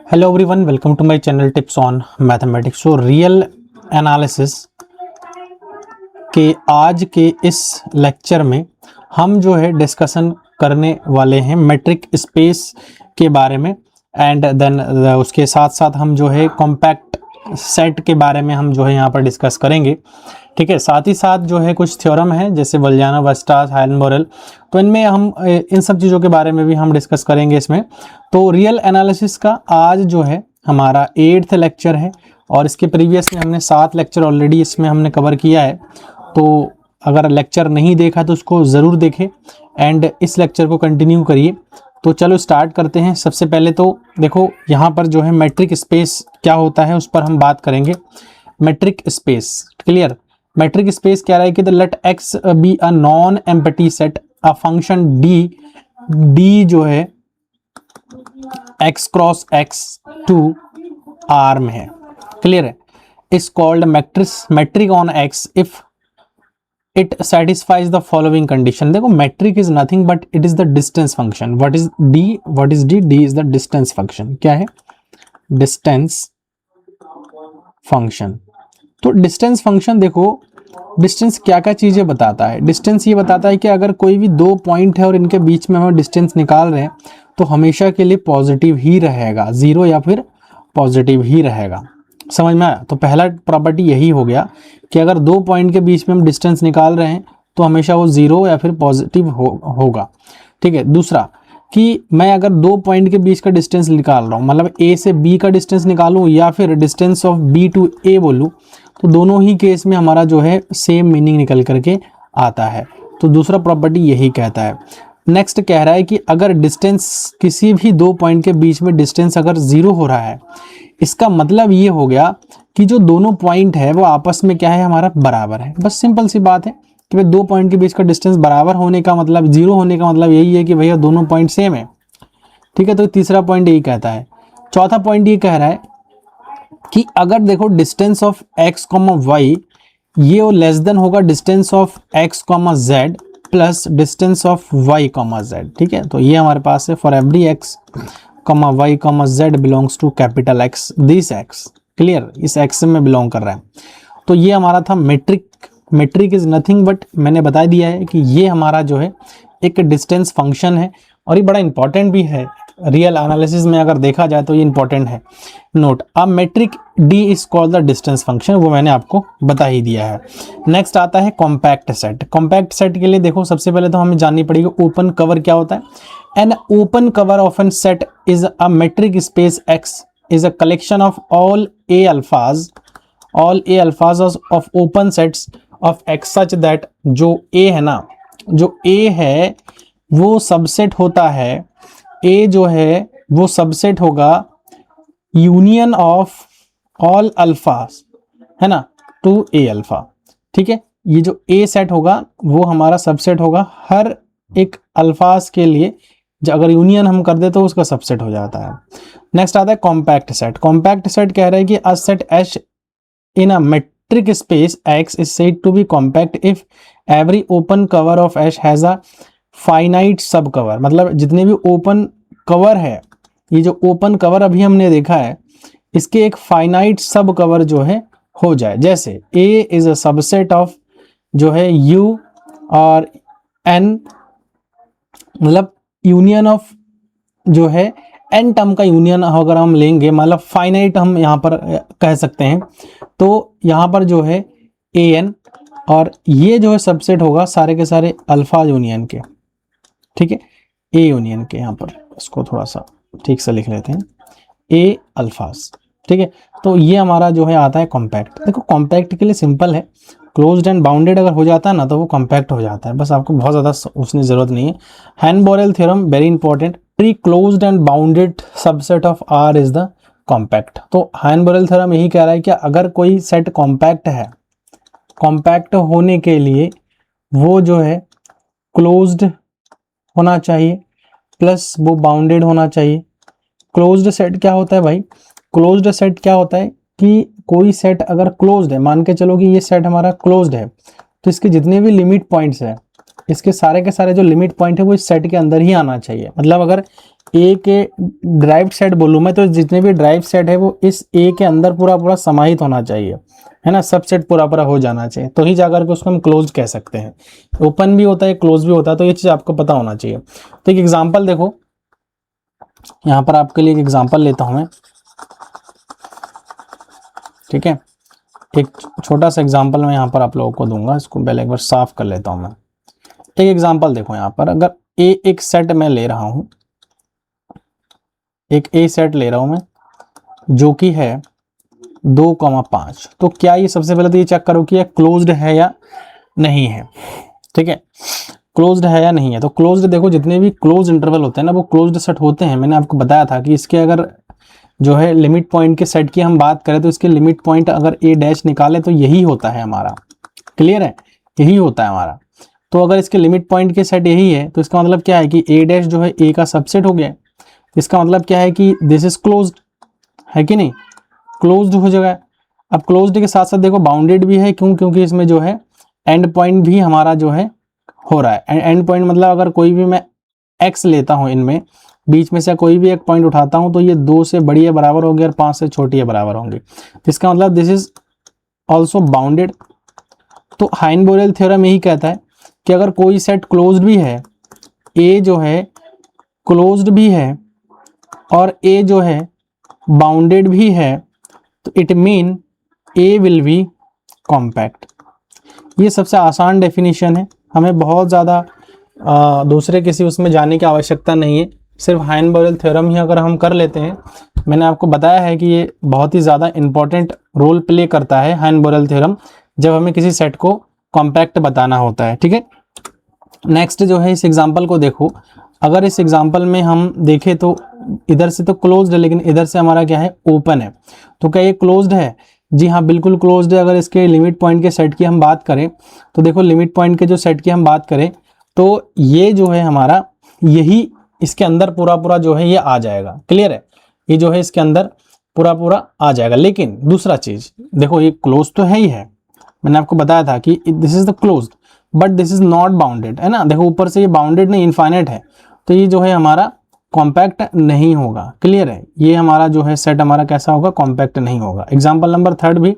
Hello everyone, welcome to my channel tips on mathematics. So real analysis के आज के इस लेक्चर में हम जो है डिस्कशन करने वाले हैं मैट्रिक स्पेस के बारे में एंड देन उसके साथ साथ हम जो है कॉम्पैक्ट सेट के बारे में हम जो है यहाँ पर डिस्कस करेंगे। ठीक है, साथ ही साथ जो है कुछ थ्योरम है जैसे वलियानो वेस्टास हाइजेनबर्ग, तो इनमें हम इन सब चीज़ों के बारे में भी हम डिस्कस करेंगे इसमें। तो रियल एनालिसिस का आज जो है हमारा 8th लेक्चर है और इसके प्रीवियस में हमने 7 लेक्चर ऑलरेडी इसमें हमने कवर किया है। तो अगर लेक्चर नहीं देखा तो उसको ज़रूर देखें एंड इस लेक्चर को कंटिन्यू करिए। तो चलो स्टार्ट करते हैं। सबसे पहले तो देखो यहाँ पर जो है मैट्रिक स्पेस क्या होता है उस पर हम बात करेंगे। Metric space clear. Metric space क्या है कि the let X be a non empty set, a function D जो है X cross X to R में है, क्लियर है, is called metric on X if it satisfies the following condition। देखो metric is nothing but it is the distance function. What is D? D is the distance function. क्या है? Distance function. तो distance function देखो, distance क्या क्या चीजें बताता है। डिस्टेंस ये बताता है कि अगर कोई भी दो पॉइंट है और इनके बीच में हम डिस्टेंस निकाल रहे हैं तो हमेशा के लिए पॉजिटिव ही रहेगा, जीरो या फिर पॉजिटिव ही रहेगा। समझ में आया? तो पहला प्रॉपर्टी यही हो गया कि अगर दो पॉइंट के बीच में हम डिस्टेंस निकाल रहे हैं तो हमेशा वो जीरो या फिर पॉजिटिव होगा। ठीक है। दूसरा कि मैं अगर दो पॉइंट के बीच का डिस्टेंस निकाल रहा हूँ, मतलब ए से बी का डिस्टेंस निकालूं या फिर डिस्टेंस ऑफ बी टू ए बोलूँ, तो दोनों ही केस में हमारा जो है सेम मीनिंग निकल करके आता है। तो दूसरा प्रॉपर्टी यही कहता है। नेक्स्ट कह रहा है कि अगर डिस्टेंस किसी भी दो पॉइंट के बीच में डिस्टेंस अगर जीरो हो रहा है, इसका मतलब ये हो गया कि जो दोनों पॉइंट है वो आपस में क्या है, हमारा बराबर है। बस सिंपल सी बात है कि भाई दो पॉइंट के बीच का डिस्टेंस बराबर होने का मतलब, जीरो होने का मतलब यही है कि भैया दोनों पॉइंट सेम है। ठीक है। तो तीसरा पॉइंट यही कहता है। चौथा पॉइंट ये कह रहा है कि अगर देखो distance of X comma Y ये वो लेस देन होगा distance of X comma Z plus distance of Y comma Z. ठीक है। तो ये हमारे पास है for every X comma Y comma Z belongs to capital X, this X, clear, इस एक्स में बिलोंग कर रहा है। तो ये हमारा था metric. Metric is nothing but, मैंने बता दिया है कि ये हमारा जो है एक डिस्टेंस फंक्शन है और ये बड़ा इंपॉर्टेंट भी है रियल एनालिसिस में। अगर देखा जाए तो ये इंपॉर्टेंट है। नोट, अब metric D is called the distance function, वो मैंने आपको बता ही दिया है। नेक्स्ट आता है कॉम्पैक्ट सेट। कॉम्पैक्ट सेट के लिए देखो सबसे पहले तो हमें जाननी पड़ेगी ओपन कवर क्या होता है। An open cover of an set is a metric space X is a collection of all a alphas of open sets of x such that जो a है ना, जो a है वो सबसेट होता है, a जो है वो सबसेट होगा यूनियन ऑफ ऑल अल्फास, है ना, टू a अल्फा। ठीक है। ये जो a सेट होगा वो हमारा सबसेट होगा हर एक अल्फास के लिए, जो अगर यूनियन हम कर दे तो उसका सबसेट हो जाता है। नेक्स्ट आता है कॉम्पैक्ट सेट। कॉम्पैक्ट सेट कह रहा है कि a set H in a metric space X is said to be compact if every open cover of H has a finite sub cover. मतलब जितने भी ओपन कवर है, ये जो ओपन कवर अभी हमने देखा है, इसके एक फाइनाइट सब कवर जो है हो जाए। जैसे ए इज अ सबसेट ऑफ जो है यू और एन, मतलब यूनियन ऑफ जो है एन टर्म का यूनियन अगर हम लेंगे, मतलब फाइनाइट हम यहाँ पर कह सकते हैं। तो यहाँ पर जो है ए एन और ये जो है सबसेट होगा सारे के सारे अल्फा यूनियन के। ठीक है। ए यूनियन के, यहाँ पर इसको थोड़ा सा ठीक से लिख लेते हैं, ए अल्फास। ठीक है। तो ये हमारा जो है आता है कॉम्पैक्ट। देखो कॉम्पैक्ट के लिए सिंपल है, क्लोज्ड एंड बाउंडेड अगर हो जाता है ना तो वो कॉम्पैक्ट हो जाता है। बस आपको बहुत ज़्यादा उसने ज़रूरत नहीं है। Heisenberg theorem very important, pre closed and bounded subset of R is the compact. तो हाइजेनबर्ग थ्योरम यही कह रहा है कि अगर कोई सेट कॉम्पैक्ट है, कॉम्पैक्ट होने के लिए वो जो है क्लोज्ड होना चाहिए प्लस वो बाउंडेड होना चाहिए। क्लोज्ड सेट क्या होता है भाई? क्लोज्ड सेट क्या होता है कि कोई सेट अगर क्लोज्ड है, मान के चलो कि ये सेट हमारा क्लोज्ड है, तो इसके जितने भी लिमिट पॉइंट्स हैं, इसके सारे के सारे जो लिमिट पॉइंट है वो इस सेट के अंदर ही आना चाहिए। मतलब अगर ए के ड्राइव्ड सेट बोलूँ मैं तो जितने भी ड्राइव सेट है वो इस ए के अंदर पूरा पूरा समाहित होना चाहिए, है ना, सबसेट पूरा पूरा हो जाना चाहिए, तो ही जाकर के उसको हम क्लोज कह सकते हैं। ओपन भी होता है क्लोज भी होता है, तो ये चीज़ आपको पता होना चाहिए। तो एक एग्जांपल देखो, यहाँ पर आपके लिए एक एग्जांपल लेता हूँ मैं, ठीक है। एक छोटा सा एग्जांपल मैं यहाँ पर आप लोगों को दूंगा, इसको पहले एक बार साफ कर लेता हूँ मैं। एक एग्जांपल देखो यहाँ पर, अगर ए एक सेट मैं ले रहा हूँ, एक ए सेट ले रहा हूँ मैं जो कि है 2,5, तो क्या ये, सबसे पहले तो ये चेक करो कि ये क्लोज्ड है या नहीं है, ठीक है, क्लोज्ड है या नहीं है। तो क्लोज्ड देखो, जितने भी क्लोज इंटरवल होते हैं ना वो क्लोज्ड सेट होते हैं। मैंने आपको बताया था कि इसके अगर जो है लिमिट पॉइंट के सेट की हम बात करें तो इसके लिमिट पॉइंट अगर ए डैश निकाले तो यही होता है हमारा, क्लियर है, यही होता है हमारा। तो अगर इसके लिमिट पॉइंट के सेट यही है तो इसका मतलब क्या है कि ए डैश जो है ए का सबसेट हो गया। इसका मतलब क्या है कि दिस इज क्लोज्ड, है कि नहीं, क्लोज्ड हो जाएगा। अब क्लोज्ड के साथ साथ देखो बाउंडेड भी है, क्यों, क्योंकि इसमें जो है एंड पॉइंट भी हमारा जो है हो रहा है। एंड पॉइंट मतलब अगर कोई भी मैं एक्स लेता हूं, इनमें बीच में से कोई भी एक पॉइंट उठाता हूं तो ये 2 से बड़ी है बराबर होगी और 5 से छोटी है बराबर होंगी, तो इसका मतलब दिस इज ऑल्सो बाउंडेड। तो हाइन-बोरेल थ्योरम यही कहता है कि अगर कोई सेट क्लोज्ड भी है, ए जो है क्लोज्ड भी है और ए जो है बाउंडेड भी है, तो it mean A will be compact. ये सबसे आसान डेफिनेशन है, हमें बहुत ज़्यादा दूसरे किसी उसमें जाने की आवश्यकता नहीं है, सिर्फ हाइन-बोरेल थ्योरम ही अगर हम कर लेते हैं। मैंने आपको बताया है कि ये बहुत ही ज़्यादा इंपॉर्टेंट रोल प्ले करता है हाइन-बोरेल थ्योरम, जब हमें किसी सेट को कॉम्पैक्ट बताना होता है, ठीक है। नेक्स्ट जो है इस एग्जांपल को देखो, अगर इस एग्जांपल में हम देखें तो इधर से तो क्लोज्ड है लेकिन इधर से हमारा क्या है, ओपन है। तो क्या ये क्लोज्ड है? जी हाँ, बिल्कुल क्लोज्ड है। अगर इसके लिमिट पॉइंट के सेट की हम बात करें तो देखो, लिमिट पॉइंट के जो सेट की हम बात करें तो ये जो है हमारा, यही इसके अंदर पूरा पूरा जो है ये आ जाएगा, क्लियर है, ये जो है इसके अंदर पूरा पूरा आ जाएगा। लेकिन दूसरा चीज देखो, ये क्लोज तो है ही है, मैंने आपको बताया था कि this is the closed but this is not bounded, है ना। देखो ऊपर से ये बाउंडेड नहीं, इनफाइनाइट है, तो ये जो है हमारा कॉम्पैक्ट नहीं होगा, क्लियर है। ये हमारा जो है सेट हमारा कैसा होगा, कॉम्पैक्ट नहीं होगा। एग्जाम्पल नंबर 3 भी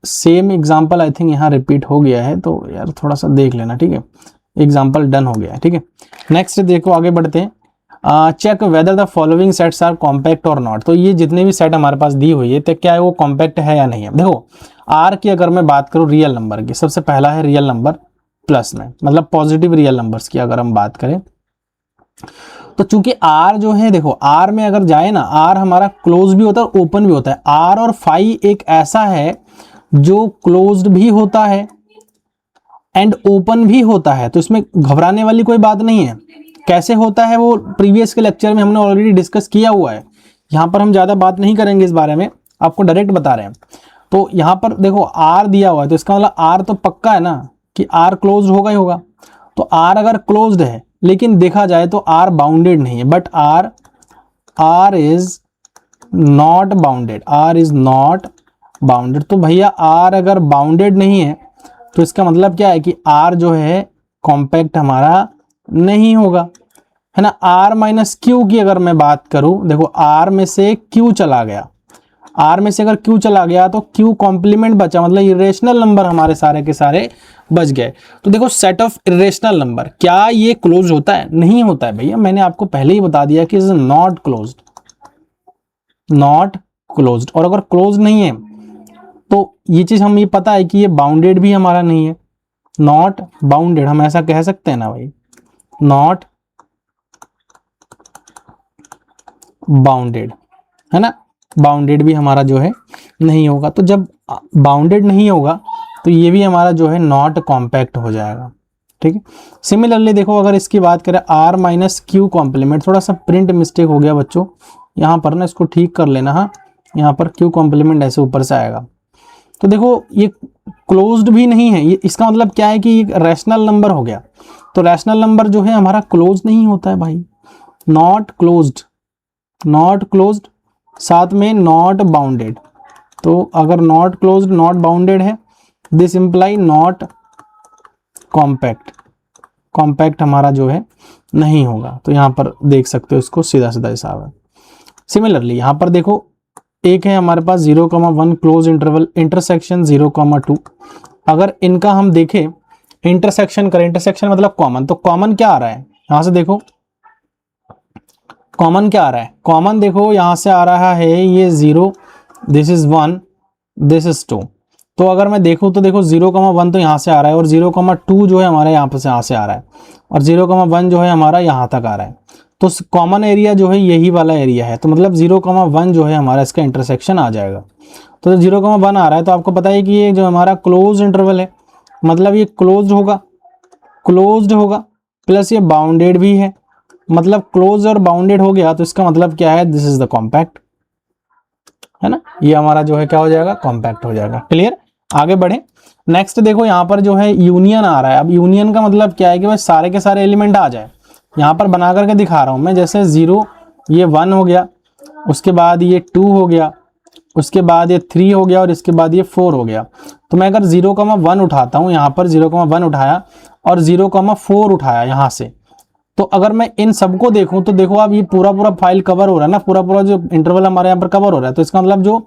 सेम एग्जाम्पल आई थिंक यहाँ रिपीट हो गया है, तो यार थोड़ा सा देख लेना, ठीक है। एग्जाम्पल डन हो गया है, ठीक है। नेक्स्ट देखो, आगे बढ़ते हैं। Check whether the following sets are compact और नॉट। तो ये जितने भी सेट हमारे पास दी हुई है तो क्या है वो कॉम्पैक्ट है या नहीं है। देखो आर की अगर मैं बात करूं रियल नंबर की, सबसे पहला है रियल नंबर प्लस में, मतलब पॉजिटिव रियल नंबर्स की अगर हम बात करें तो चूंकि आर जो है, देखो आर में अगर जाए ना, आर हमारा क्लोज भी होता है ओपन भी होता है। आर और फाई एक ऐसा है जो क्लोज्ड भी होता है एंड ओपन भी होता है, तो इसमें घबराने वाली कोई बात नहीं है। कैसे होता है वो प्रीवियस के लेक्चर में हमने ऑलरेडी डिस्कस किया हुआ है, यहाँ पर हम ज़्यादा बात नहीं करेंगे इस बारे में, आपको डायरेक्ट बता रहे हैं। तो यहाँ पर देखो आर दिया हुआ है, तो इसका मतलब आर तो पक्का है ना कि आर क्लोज्ड होगा ही होगा। तो आर अगर क्लोज्ड है लेकिन देखा जाए तो आर बाउंडेड नहीं है, but R is not bounded, R is not bounded. तो भैया आर अगर बाउंडेड नहीं है तो इसका मतलब क्या है कि आर जो है कॉम्पैक्ट हमारा नहीं होगा, है ना। आर माइनस क्यू की अगर मैं बात करूं, देखो आर में से क्यू चला गया, आर में से अगर क्यू चला गया तो क्यू कॉम्प्लीमेंट बचा, मतलब इरेशनल नंबर हमारे सारे के सारे बच गए। तो देखो सेट ऑफ इरेशनल नंबर, क्या ये क्लोज होता है? नहीं होता है भैया, मैंने आपको पहले ही बता दिया कि is not closed, not closed. और अगर क्लोज नहीं है तो ये चीज हम ये पता है कि ये बाउंडेड भी हमारा नहीं है, नॉट बाउंडेड, हम ऐसा कह सकते हैं ना भाई, नॉट बाउंडेड, है ना, बाउंडेड भी हमारा जो है नहीं होगा। तो जब बाउंडेड नहीं होगा तो ये भी हमारा जो है नॉट कॉम्पैक्ट हो जाएगा, ठीक है। सिमिलरली देखो अगर इसकी बात करें आर माइनस क्यू कॉम्प्लीमेंट, थोड़ा सा प्रिंट मिस्टेक हो गया बच्चों यहाँ पर ना, इसको ठीक कर लेना। हाँ, यहाँ पर क्यू कॉम्प्लीमेंट ऐसे ऊपर से आएगा। तो देखो ये क्लोज्ड भी नहीं है, ये इसका मतलब क्या है कि ये रैशनल नंबर हो गया। तो रैशनल नंबर जो है हमारा क्लोज नहीं होता है भाई, नॉट क्लोज्ड, नॉट क्लोज्ड, साथ में नॉट बाउंडेड। तो अगर नॉट क्लोज्ड नॉट बाउंडेड है, this imply not compact, compact हमारा जो है नहीं होगा। तो यहाँ पर देख सकते हो, इसको सीधा सीधा हिसाब है। सिमिलरली यहाँ पर देखो, एक है हमारे पास 0,1 क्लोज इंटरवल, इंटरसेक्शन 0,2। अगर इनका हम देखें इंटरसेक्शन करें, इंटरसेक्शन मतलब कॉमन, तो कॉमन क्या आ रहा है यहां से देखो, कॉमन क्या आ रहा है, कॉमन देखो यहां से आ रहा है ये 0, दिस इज 1, दिस इज 2। तो अगर मैं देखूं तो देखो 0,1 तो यहां से आ रहा है और 0,2 जो है हमारे यहाँ से आ रहा है और 0,1 जो है हमारा यहाँ तक आ रहा है। तो कॉमन एरिया जो है यही वाला एरिया है, तो मतलब 0,1 जो है हमारा इसका इंटरसेक्शन आ जाएगा। तो 0,1 आ रहा है तो आपको पता है कि ये जो हमारा क्लोज इंटरवल है, मतलब ये क्लोज्ड होगा, क्लोज्ड होगा प्लस ये बाउंडेड भी है, मतलब क्लोज और बाउंडेड हो गया तो इसका मतलब क्या है, दिस इज द कॉम्पैक्ट, है ना। ये हमारा जो है क्या हो जाएगा, कॉम्पैक्ट हो जाएगा। क्लियर, आगे बढ़े। नेक्स्ट देखो यहाँ पर जो है यूनियन आ रहा है। अब यूनियन का मतलब क्या है कि भाई सारे के सारे एलिमेंट आ जाए। यहाँ पर बना करके दिखा रहा हूं मैं, जैसे 0 ये 1 हो गया, उसके बाद ये 2 हो गया, उसके बाद ये 3 हो गया और इसके बाद ये 4 हो गया। तो मैं अगर 0,1 उठाता हूं, यहाँ पर 0,1 उठाया और 0,4 उठाया यहाँ से, तो अगर मैं इन सबको देखूं तो देखो आप ये पूरा पूरा फाइल कवर हो रहा है ना, पूरा पूरा जो इंटरवल हमारे यहाँ पर कवर हो रहा है। तो इसका मतलब जो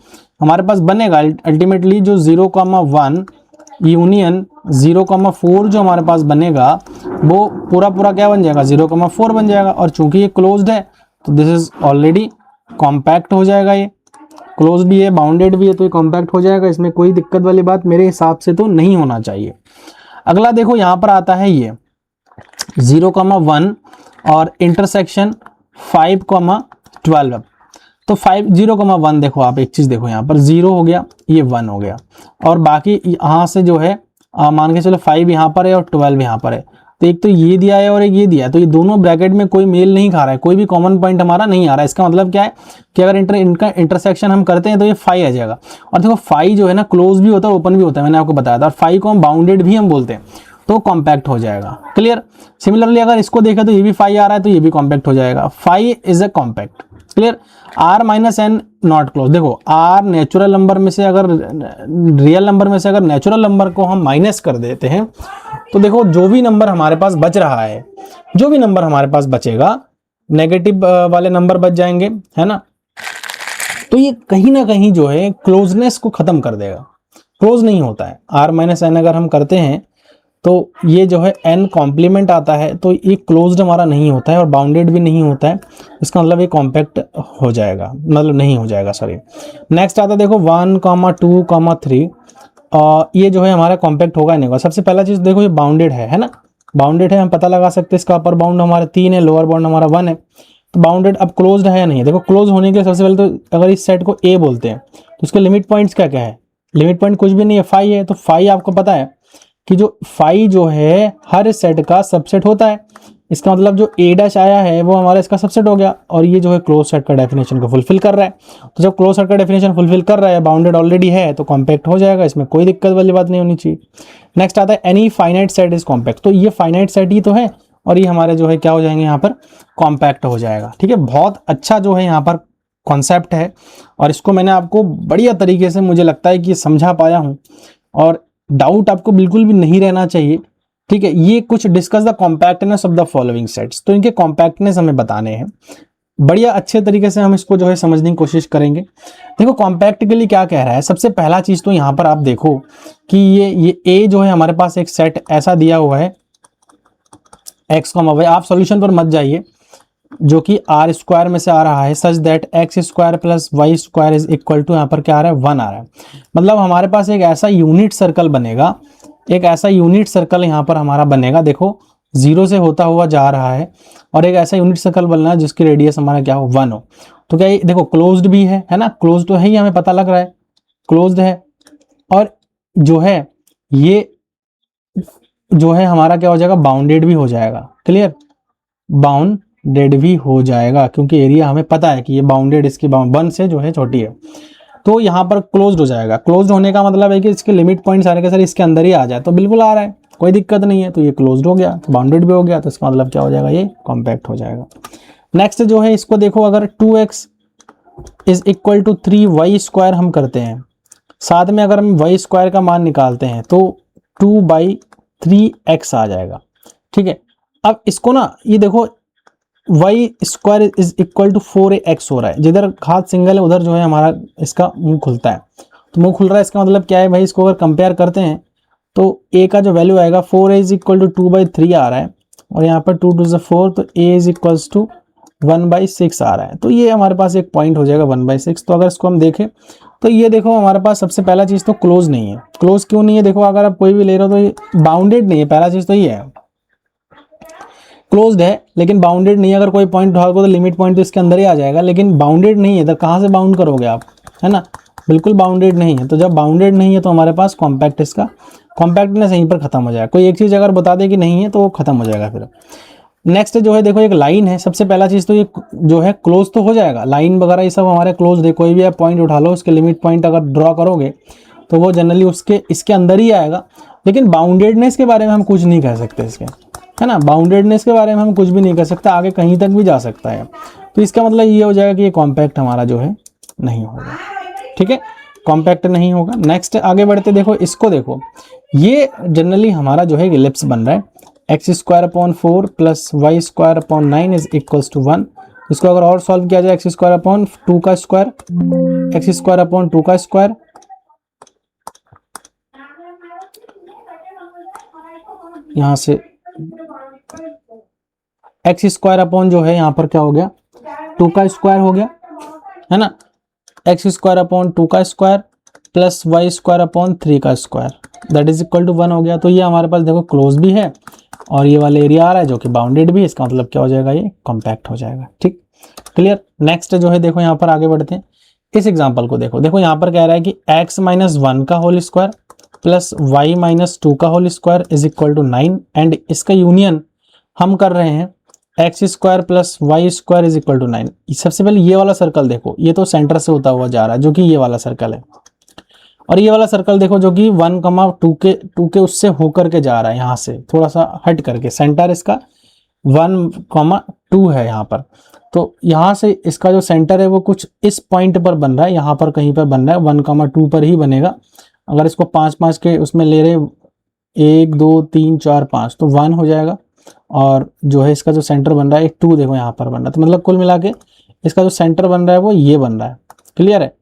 हमारे पास बनेगा अल्टीमेटली जो 0,1 यूनियन 0,4 जो हमारे पास बनेगा वो पूरा पूरा क्या बन जाएगा, 0,4 बन जाएगा। और चूंकि ये क्लोज्ड है तो दिस इज ऑलरेडी कॉम्पैक्ट हो जाएगा, ये क्लोज भी है बाउंडेड भी है तो ये कॉम्पैक्ट हो जाएगा। इसमें कोई दिक्कत वाली बात मेरे हिसाब से तो नहीं होना चाहिए। अगला देखो यहाँ पर आता है ये 0,1 और इंटरसेक्शन 5,12। तो 0,1 देखो आप एक चीज देखो, यहाँ पर 0 हो गया, ये 1 हो गया और बाकी यहाँ से जो है मान के चलो 5 यहाँ पर है और 12 यहाँ पर है। तो एक तो ये दिया है और एक ये दिया है, तो ये दोनों ब्रैकेट में कोई मेल नहीं खा रहा है, कोई भी कॉमन पॉइंट हमारा नहीं आ रहा है। इसका मतलब क्या है कि अगर इनका इंटरसेक्शन हम करते हैं तो ये 5 आ जाएगा। और देखो 5 जो है ना क्लोज भी होता है ओपन भी होता है, मैंने आपको बताया था। और 5 को हम बाउंडेड भी हम बोलते हैं, तो कॉम्पैक्ट हो जाएगा। क्लियर। सिमिलरली अगर इसको देखा तो ये भी 5 आ रहा है तो ये भी कॉम्पैक्ट हो जाएगा। 5 is a compact. Clear. r minus N not close. देखो r नेचुरल नंबर में से अगर रियल नंबर में से अगर नेचुरल नंबर को हम माइनस कर देते हैं तो देखो जो भी नंबर हमारे पास बच रहा है, जो भी नंबर हमारे पास बचेगा, नेगेटिव वाले नंबर बच जाएंगे, है ना। तो ये कहीं ना कहीं जो है क्लोजनेस को खत्म कर देगा, क्लोज नहीं होता है। r माइनस एन अगर हम करते हैं तो ये जो है n कॉम्प्लीमेंट आता है तो ये क्लोज्ड हमारा नहीं होता है और बाउंडेड भी नहीं होता है। इसका मतलब ये कॉम्पैक्ट हो जाएगा, मतलब नहीं हो जाएगा, सॉरी। नेक्स्ट आता है देखो 1, 2, 3 ये जो है हमारा कॉम्पैक्ट होगा नहीं होगा। सबसे पहला चीज देखो ये बाउंडेड है ना, बाउंडेड है, हम पता लगा सकते हैं इसका अपर बाउंड हमारा 3 है, लोअर बाउंड हमारा 1 है। तो बाउंडेड अब क्लोज्ड है या नहीं है, देखो क्लोज होने के लिए सबसे पहले तो अगर इस सेट को ए बोलते हैं तो उसके लिमिट पॉइंट्स क्या क्या है, लिमिट पॉइंट कुछ भी नहीं है, 5 है। तो 5 आपको पता है कि जो 5 जो है हर सेट का सबसेट होता है। इसका मतलब जो ए डैश आया है वो हमारा इसका सबसेट हो गया और ये जो है क्लोज सेट का डेफिनेशन को फुलफिल कर रहा है। तो जब क्लोज सेट का डेफिनेशन फुलफिल कर रहा है, बाउंडेड ऑलरेडी है, तो कॉम्पैक्ट हो जाएगा, इसमें कोई दिक्कत वाली बात नहीं होनी चाहिए। नेक्स्ट आता है any finite set is compact. तो ये फाइनाइट सेट ही तो है और ये हमारे जो है क्या हो जाएंगे यहाँ पर, कॉम्पैक्ट हो जाएगा। ठीक है, बहुत अच्छा जो है यहाँ पर कॉन्सेप्ट है और इसको मैंने आपको बढ़िया तरीके से मुझे लगता है कि समझा पाया हूँ और डाउट आपको बिल्कुल भी नहीं रहना चाहिए। ठीक है, ये कुछ discuss the compactness of the following sets, तो इनके कॉम्पैक्टनेस हमें बताने हैं। बढ़िया अच्छे तरीके से हम इसको जो है समझने की कोशिश करेंगे। देखो कॉम्पैक्ट के लिए क्या कह रहा है, सबसे पहला चीज तो यहाँ पर आप देखो कि ये ए जो है हमारे पास एक सेट ऐसा दिया हुआ है एक्स कॉमा वाई। आप सॉल्यूशन पर मत जाइए, जो कि आर स्क्वायर में से आ रहा है, such that x square plus y square is equal to, यहाँ पर क्या आ रहा है, 1 आ रहा है। मतलब हमारे पास एक ऐसा यूनिट सर्कल बनेगा, एक ऐसा यूनिट सर्कल यहाँ पर हमारा बनेगा। देखो 0 से होता हुआ जा रहा है और एक ऐसा यूनिट सर्कल बनना है जिसकी रेडियस हमारा क्या हो, 1 हो। तो क्या ये देखो क्लोज्ड भी है ना, क्लोज्ड तो है ही, हमें पता लग रहा है क्लोज्ड है। और जो है ये जो है हमारा क्या हो जाएगा, बाउंडेड भी हो जाएगा। क्लियर, बाउंडेड भी हो जाएगा क्योंकि एरिया हमें पता है कि ये बाउंडेड इसकी 1 से जो है छोटी है। तो यहाँ पर क्लोज्ड हो जाएगा। क्लोज्ड होने का मतलब है कि इसके लिमिट पॉइंट सारे के सारे इसके अंदर ही आ जाए, तो बिल्कुल आ रहा है, कोई दिक्कत नहीं है। तो ये क्लोज्ड हो गया, बाउंडेड भी हो गया, तो इसका मतलब क्या हो जाएगा, ये कॉम्पैक्ट हो जाएगा। नेक्स्ट जो है इसको देखो, अगर 2x is equal to 3y square हम करते हैं, साथ में अगर हम y स्क्वायर का मान निकालते हैं तो 2/3x आ जाएगा। ठीक है, अब इसको ना ये देखो y square is equal to 4ax हो रहा है, जिधर घात सिंगल है उधर जो है हमारा इसका मुंह खुलता है। तो मुंह खुल रहा है इसका मतलब क्या है भाई, इसको अगर कंपेयर करते हैं तो a का जो वैल्यू आएगा 4a इज इक्वल टू 2/3 आ रहा है, और यहाँ पर 2 2 4, तो a इज इक्वल्स टू 1/6 आ रहा है। तो ये हमारे पास एक पॉइंट हो जाएगा 1/6। तो अगर इसको हम देखें तो ये देखो हमारे पास सबसे पहला चीज़ तो क्लोज नहीं है। क्लोज क्यों नहीं है, देखो अगर आप कोई भी ले रहे हो तो ये बाउंडेड नहीं है, पहला चीज़ तो ये है। क्लोज्ड है लेकिन बाउंडेड नहीं है, अगर कोई पॉइंट उठाओगे तो लिमिट पॉइंट तो इसके अंदर ही आ जाएगा, लेकिन बाउंडेड नहीं है, तो कहाँ से बाउंड करोगे आप, है ना, बिल्कुल बाउंडेड नहीं है। तो जब बाउंडेड नहीं है तो हमारे पास कॉम्पैक्ट, इसका कॉम्पैक्टनेस यहीं पर खत्म हो जाएगा। कोई एक चीज़ अगर बता दे कि नहीं है तो वो खत्म हो जाएगा फिर। नेक्स्ट जो है देखो एक लाइन है, सबसे पहला चीज़ तो ये जो है क्लोज तो हो जाएगा, लाइन वगैरह ये सब हमारे क्लोज है। कोई भी आप पॉइंट उठा लो उसके लिमिट पॉइंट अगर ड्रॉ करोगे तो वो जनरली उसके इसके अंदर ही आएगा। लेकिन बाउंडेडनेस के बारे में हम कुछ नहीं कह सकते इसके, है ना, बाउंडेडनेस के बारे में हम कुछ भी नहीं कर सकते, आगे कहीं तक भी जा सकता है। तो इसका मतलब ये हो जाएगा कि ये कॉम्पैक्ट हमारा जो है नहीं होगा, ठीक है, कॉम्पैक्ट नहीं होगा। नेक्स्ट आगे बढ़ते, देखो इसको देखो, ये जनरली हमारा जो है इलिप्स बन रहा है, x square upon 4 plus y square upon 9 is equals to 1। इसको अगर और सॉल्व किया जाए, एक्स स्क्वायर अपॉन 2 का स्क्वायर, एक्स स्क्वायर अपॉन 2 का स्क्वायर, यहां से एक्स स्क्वायर अपॉन जो है यहाँ पर क्या हो गया 2 का स्क्वायर हो गया, है ना, एक्स स्क्वायर अपॉन 2 का square plus y square upon 3 का square that is equal to 1 हो गया। तो ये हमारे पास देखो क्लोज भी है और ये वाला एरिया आ रहा है जो कि बाउंडेड भी है, इसका मतलब क्या हो जाएगा, ये कॉम्पैक्ट हो जाएगा, ठीक, क्लियर। नेक्स्ट जो है देखो यहाँ पर आगे बढ़ते हैं, इस एग्जाम्पल को देखो, देखो यहाँ पर कह रहा है कि x माइनस 1 का whole square plus y minus 2 का whole square is equal to 9, and इसका यूनियन हम कर रहे हैं x square plus y square is equal to 9। सबसे पहले ये वाला सर्कल देखो, ये तो सेंटर से होता हुआ जा रहा है जो कि ये वाला सर्कल है, और ये वाला सर्कल देखो जो कि 1,2 के उससे होकर के जा रहा है, यहाँ से थोड़ा सा हट करके, सेंटर इसका 1,2 है यहाँ पर। तो यहाँ से इसका जो सेंटर है वो कुछ इस पॉइंट पर बन रहा है, यहाँ पर कहीं पर बन रहा है, 1,2 पर ही बनेगा। अगर इसको 5-5 के उसमें ले रहे 1 2 3 4 5 तो 1 हो जाएगा, और जो है इसका जो सेंटर बन रहा है 2 देखो यहाँ पर बन रहा है। तो मतलब कुल मिला के इसका जो सेंटर बन रहा है वो ये बन रहा है, क्लियर है।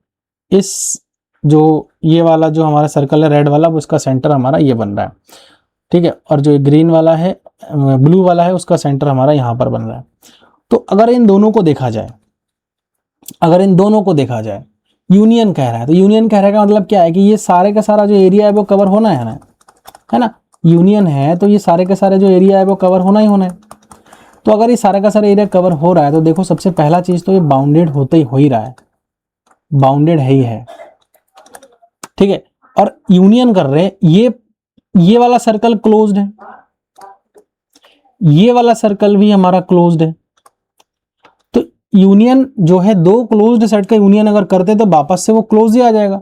इस जो ये वाला जो हमारा सर्कल है रेड वाला, वो इसका सेंटर हमारा ये बन रहा है, ठीक है, और जो ग्रीन वाला है ब्लू वाला है उसका सेंटर हमारा यहाँ पर बन रहा है। तो अगर इन दोनों को देखा जाए, अगर इन दोनों को देखा जाए, यूनियन कह रहा है, तो यूनियन कह रहा है का मतलब क्या है कि ये सारे का सारा जो एरिया है वो कवर होना है ना, है ना, यूनियन है तो ये सारे के सारे जो एरिया है वो कवर होना ही होना है। तो अगर ये सारे का सारा एरिया कवर हो रहा है तो देखो सबसे पहला चीज तो ये बाउंडेड होते ही हो ही रहा है, बाउंडेड है ही है, ठीक है, और यूनियन कर रहे हैं, ये वाला सर्कल क्लोज्ड है, ये वाला सर्कल भी हमारा क्लोज्ड है। तो यूनियन जो है दो क्लोज्ड सेट का यूनियन अगर करते तो वापस से वो क्लोज ही आ जाएगा,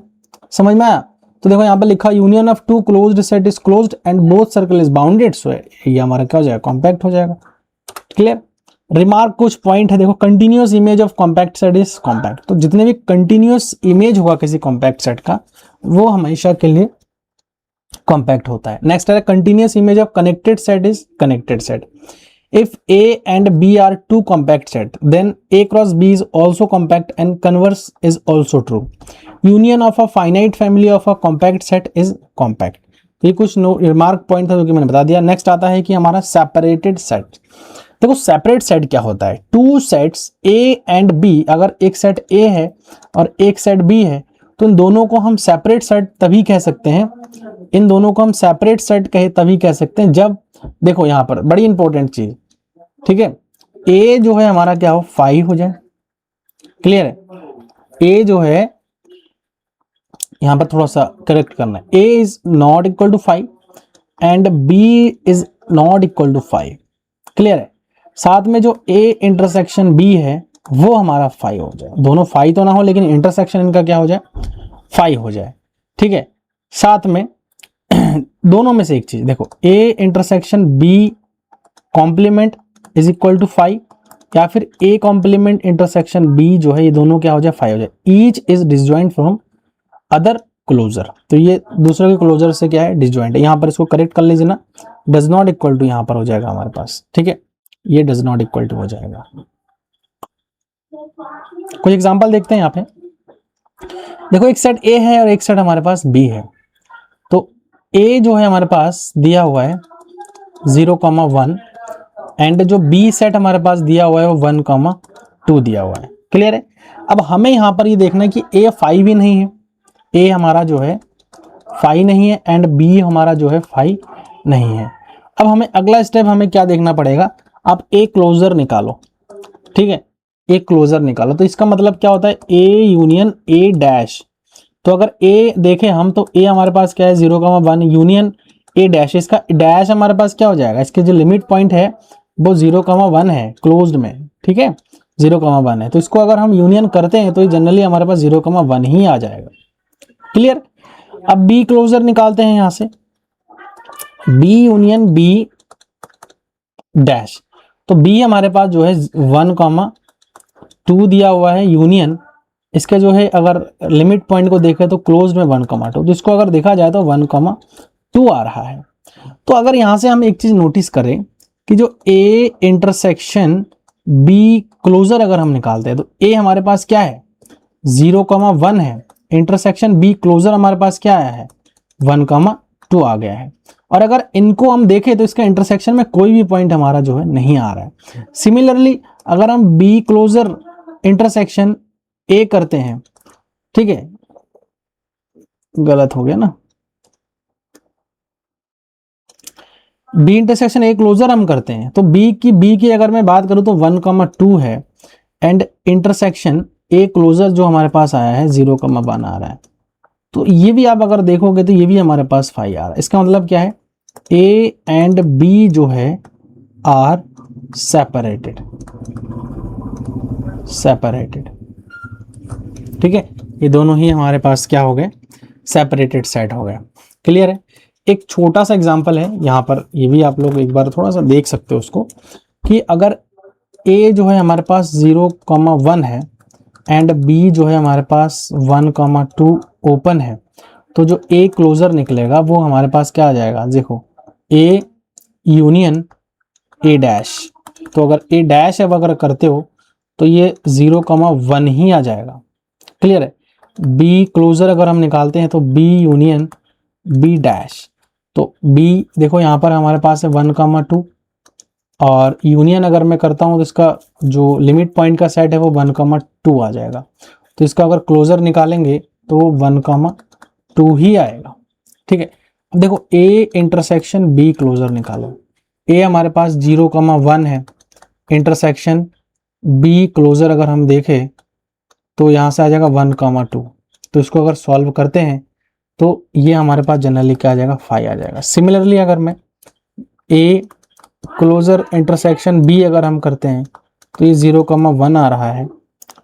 समझ में आया। तो देखो यहाँ पर लिखा union of two closed set is closed and both circle is bounded, so ये हमारा क्या हो जाएगा, कॉम्पैक्ट हो जाएगा, क्लियर। रिमार्क कुछ पॉइंट है देखो, continuous image of compact set is compact. तो जितने भी कंटिन्यूअस इमेज होगा किसी कॉम्पैक्ट सेट का वो हमेशा के लिए कॉम्पैक्ट होता है। नेक्स्ट है continuous image of connected set is connected set. If A and B are two compact set, then A cross B is also compact and converse is also true. Union of a finite family of a compact set is compact. ये कुछ remark point था जो कि मैंने बता दिया। Next आता है कि हमारा सेपरेटेड सेट। देखो सेपरेट सेट क्या होता है, two sets A and B, अगर एक सेट A है और एक सेट B है तो इन दोनों को हम सेपरेट सेट तभी कह सकते हैं, इन दोनों को हम सेपरेट सेट कहे तभी कह सकते हैं जब, देखो यहां पर बड़ी इंपॉर्टेंट चीज, ठीक है, A जो है हमारा क्या हो 5 हो जाए, क्लियर है, A जो है यहां पर थोड़ा सा करेक्ट करना है, A is not equal to 5 and B is not equal to 5, clear है। साथ में जो A इंटरसेक्शन B है वो हमारा 5 हो जाए, दोनों 5 तो ना हो लेकिन इंटरसेक्शन इनका क्या हो जाए 5 हो जाए, ठीक है। साथ में दोनों में से एक चीज देखो, A intersection B complement is equal to 5, या फिर A कॉम्प्लीमेंट इंटरसेक्शन B जो है ये दोनों क्या हो जाए 5 हो जाए। Each is disjoint from other closure, तो ये दूसरे के क्लोजर से क्या है डिसजॉइंट है। यहाँ पर इसको करेक्ट कर लीजिए ना, डज नॉट इक्वल टू यहाँ पर हो जाएगा हमारे पास, ठीक है, ये डज नॉट इक्वल टू हो जाएगा। कुछ एग्जांपल देखते हैं यहाँ पे। देखो एक सेट ए है और एक सेट हमारे पास बी है। तो ए जो है हमारे पास दिया हुआ है 0,1 एंड जो बी सेट हमारे पास दिया हुआ है वो 1,2 दिया हुआ है। क्लियर है। अब हमें यहाँ पर ये देखना है कि ए 5 ही नहीं है, ए हमारा जो है 5 नहीं है एंड बी हमारा जो है 5 नहीं है। अब हमें अगला स्टेप हमें क्या देखना पड़ेगा, आप ए क्लोजर निकालो, ठीक है, ए क्लोजर निकालो। तो इसका मतलब क्या होता है, ए यूनियन ए डैश। तो अगर ए देखें हम तो ए हमारे पास क्या है 0,1 यूनियन ए डैश, इसका डैश हमारे पास क्या हो जाएगा, इसके जो लिमिट पॉइंट है वो 0,1 है क्लोज्ड में, ठीक है, 0,1 है। तो इसको अगर हम यूनियन करते हैं तो ये जनरली हमारे पास 0,1 ही आ जाएगा। क्लियर। अब बी क्लोजर निकालते हैं यहां से, बी यूनियन बी डैश। तो बी हमारे पास जो है 1,2 दिया हुआ है यूनियन, इसके जो है अगर लिमिट पॉइंट को देखें तो क्लोज में 1,2, तो इसको अगर देखा जाए तो 1,2 आ रहा है। तो अगर यहां से हम एक चीज नोटिस करें कि जो ए इंटरसेक्शन बी क्लोजर अगर हम निकालते हैं तो ए हमारे पास क्या है 0,1 है, इंटरसेक्शन बी क्लोजर हमारे पास क्या आया है 1,2 आ गया है। और अगर इनको हम देखें तो इसका इंटरसेक्शन में कोई भी पॉइंट हमारा जो है नहीं आ रहा है। सिमिलरली अगर हम बी क्लोजर इंटरसेक्शन ए करते हैं, ठीक है, गलत हो गया ना, बी इंटरसेक्शन ए क्लोजर हम करते हैं तो बी की अगर मैं बात करूं तो 1,2 है एंड इंटरसेक्शन ए क्लोजर जो हमारे पास आया है 0,1 आ रहा है। तो ये भी आप अगर देखोगे तो ये भी हमारे पास 5 आ रहा है। इसका मतलब क्या है, ए एंड बी जो है आर सेपरेटेड, ठीक है, ये दोनों ही हमारे पास क्या हो गए, सेपरेटेड सेट हो गया। क्लियर है। एक छोटा सा एग्जांपल है यहाँ पर, ये भी आप लोग एक बार थोड़ा सा देख सकते हो उसको, कि अगर ए जो है हमारे पास 0,1 है एंड बी जो है हमारे पास 1,2 ओपन है, तो जो ए क्लोजर निकलेगा वो हमारे पास क्या आ जाएगा, देखो ए यूनियन ए डैश। तो अगर ए डैश अब अगर करते हो तो ये 0,1 ही आ जाएगा। क्लियर है। बी क्लोजर अगर हम निकालते हैं तो बी यूनियन बी डैश, तो बी देखो यहाँ पर हमारे पास है 1,2 और यूनियन अगर मैं करता हूँ तो इसका जो लिमिट पॉइंट का सेट है वो 1,2 आ जाएगा। तो इसका अगर क्लोजर निकालेंगे तो 1,2 ही आएगा। ठीक है। अब देखो ए इंटरसेक्शन बी क्लोजर निकालो, ए हमारे पास 0,1 है, इंटरसेक्शन बी क्लोजर अगर हम देखें तो यहाँ से आ जाएगा 1,2। तो इसको अगर सॉल्व करते हैं तो ये हमारे पास जनरली क्या आ जाएगा 5 आ जाएगा। सिमिलरली अगर मैं ए क्लोजर इंटरसेक्शन बी अगर हम करते हैं तो ये 0,1 आ रहा है।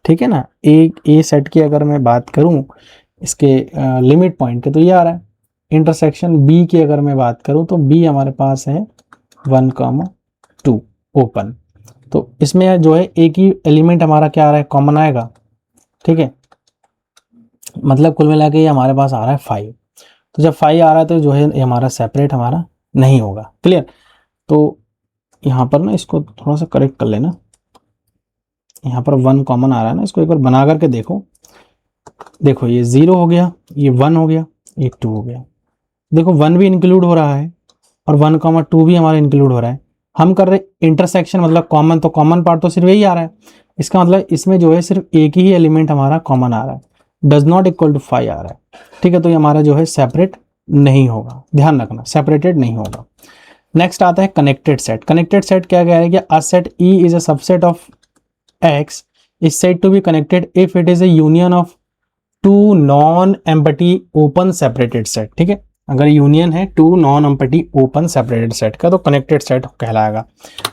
ठीक है ना। ए सेट की अगर मैं बात करूं इसके लिमिट पॉइंट के तो ये आ रहा है। इंटरसेक्शन बी की अगर मैं बात करूं तो बी हमारे पास है 1,2 ओपन। तो इसमें जो है एक ही एलिमेंट हमारा क्या आ रहा है, कॉमन आएगा। ठीक है, मतलब कुल मिला के ये हमारे पास आ रहा है 5। तो जब 5 आ रहा है तो जो है ये हमारा सेपरेट हमारा नहीं होगा। क्लियर। तो यहाँ पर ना इसको थोड़ा सा करेक्ट कर लेना, यहाँ पर 1 कॉमन आ रहा है ना, इसको एक बार बना करके देखो। देखो ये 0 हो गया, ये 1 हो गया, ये 2 हो गया। देखो 1 भी इंक्लूड हो रहा है और 1,2 भी हमारा इंक्लूड हो रहा है। हम कर रहे इंटरसेक्शन मतलब कॉमन, तो कॉमन पार्ट तो सिर्फ यही आ रहा है। इसका मतलब इसमें जो है सिर्फ एक ही एलिमेंट हमारा कॉमन आ रहा है, डज नॉट इक्वल टू 5 आ रहा है। ठीक है, तो ये हमारा जो है सेपरेट नहीं होगा, ध्यान रखना सेपरेटेड नहीं होगा। नेक्स्ट आता है कनेक्टेड सेट। कनेक्टेड सेट क्या कह रहा है कि a set E is a subset of X is said to be connected if it is a union of two non empty open separated set. ठीक है, अगर यूनियन है two non empty open separated set का तो connected set कहलाएगा।